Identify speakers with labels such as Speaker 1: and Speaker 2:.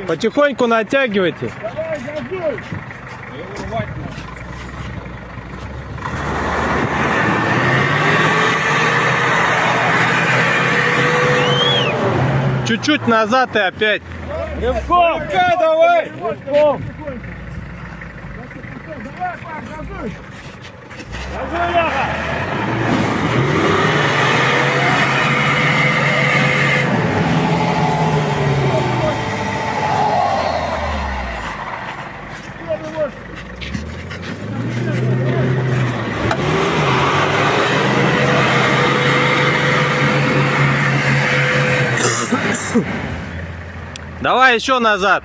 Speaker 1: Потихоньку натягивайте.
Speaker 2: Давай, газуй.
Speaker 1: Чуть-чуть назад и опять.
Speaker 2: Рывком. Давай. Рывком. Давай, Паш, газуй. Газуй, Леха.
Speaker 1: Давай еще назад.